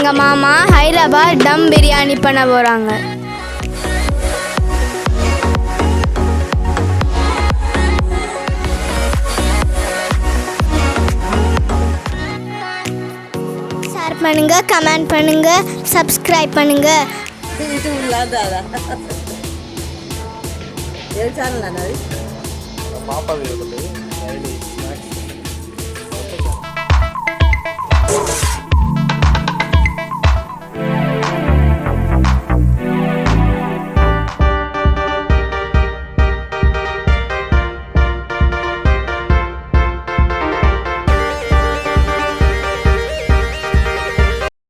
எங்கள் மாமா ஹைதராபாத் டம் பிரியாணி பண்ண போகிறாங்க. ஷேர் பண்ணுங்க, கமெண்ட் பண்ணுங்க, சப்ஸ்கிரைப் பண்ணுங்க. பாப்பா